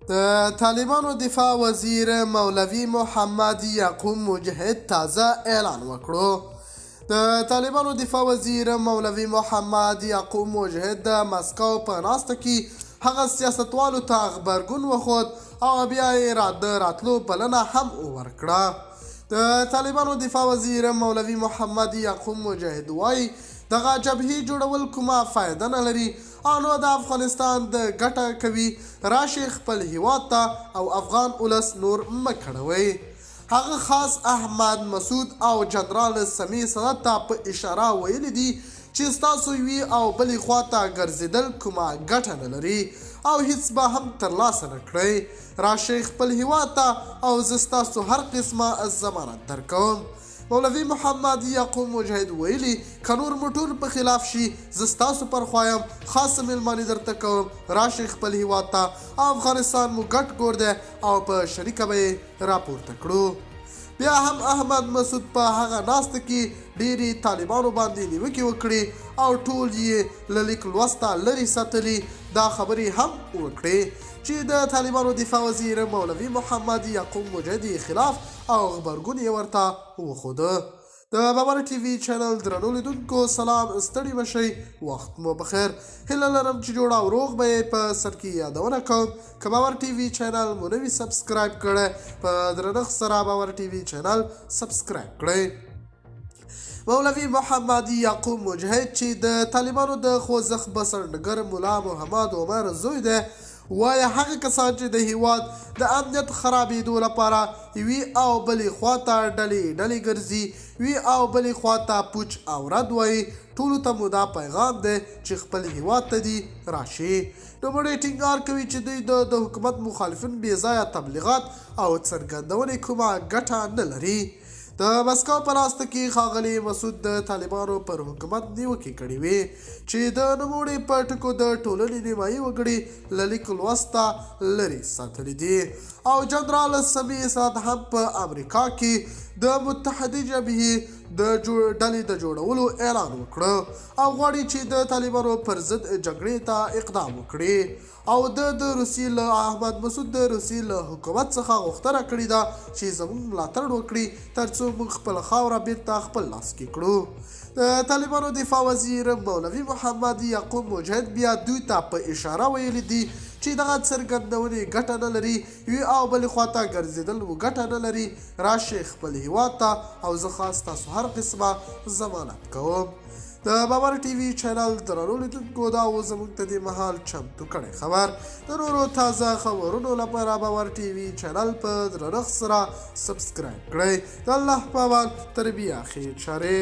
د طالبانو دفاع وزیر مولوي محمد یعقوب مجاهد تازه اعلان وکړو. د طالبانو دفاع وزیر مولوي محمد یعقوب مجاهد د مسکو په ناسته کې هغه سیاستوالو ته غبرګون وښود او بیا یې د راتلو بلنه هم ورکړه. د طالبانو دفاع وزیر مولوي محمد یعقوب مجاهد وایي دغه جبهې جوړول کومه فایده نه لري او نو د افغانستان د ګټه کوي. راشي خپل هیواد ته او افغان ولس نور مه کړوئ. هغه خاص احمد مسعود او جنرال سمیع صدت ته په اشاره ویلي دي چې ستاسو یوې او بلې خواته ګرځېدل کومه ګټه نه لري او هیڅ به هم ترلاسه نه کړئ. راشئ خپل هیواد ته او زه ستاسو هر قسمه ضمانت درکوم. مولوي محمد یعقوب مجاهد ویلي که نور موټور په خلاف شي زه ستاسو پر خوا یم، خاصه میلماني درته کوم. راشئ خپل هیواد ته او افغانستان مو ګډ کور دی او په شریکه به یې راپورته کړو. بیا هم احمد مسعود په هغه ناسته کې ډېرې طالبانو باندې نیوکې وکړې او ټول یې له لیک لوسته لرې ساتلي. دا خبرې هم وکړې چې د طالبانو دفاع وزیر مولوي محمد یعقوب مجاهد خلاف او غبرګون یې ورته وښوده. د باور ټي وي چینل درنو لیدونکو سلام، ستړي مشئ، وخت مو بخیر. هیله لرم چې جوړ او روغ به یې په سر کې یادونه کوم. که باور ټي وي چینل مو نوي سبسکرایب کړی په درنښت سره باور ټي وي چینل سبسکرایب کړئ. مولوي محمد یعقوب مجاهد چې د طالبانو د خوځښت بنسټګر ملا محمد عمر زوی دی وایي هغه کسان چې د هیواد د امنیت خرابېدو لپاره یوې او بلې خواته ډلې ګرځي، یوې او بلې خواته پوچ او رد وایي، ټولو ته مو دا پیغام دی چې خپل هیواد ته دي راشي. نوموړی ټینګار کوي چې دوی د حکومت مخالفین بې ځایه تبلیغات او څرګندونې کومه ګټه نه لري. د مسکو په ناسته کې ښاغلي مسعود د طالبانو پر حکومت نیوکې کړې وې چې د نوموړي په ټکو د ټولنې نیمایي وګړي له لیک لوسته لرې ساتلي دي او جنرال سمیع صدت هم په امریکا کې د متحدې جبهې د ډلې د جوړولو اعلان وکړ او غواړي چې د طالبانو پر ضد جګړې ته اقدام وکړي او د روسیې له احمد مسعود د روسیې له حکومت څخه غوښتنه کړې ده چې زموږ ملاتړ وکړي ترڅو موږ خپله خاوره بیرته خپل لاس کې کړو. د طالبانو دفاع وزیر مولوي محمد یعقوب مجاهد بیا دوی ته په اشاره ویلي دي چې دغه څرګندونې ګټه نه لري، یوې او بلې خواته ګرځېدل مو ګټه نه لري. راشئ خپل هیواد ته او زه خاص تاسو هر قسمه ضمانت کوم. د باور ټي وي چینل درنو لیدونکو دا و زموږ ته دې مهال چمتو کړی خبر. د نورو تازه خبرونو لپاره باور ټي وي چینل په درنښت سره سبسکرایب کړئ. د الله په امان تر بیا خیر چارې.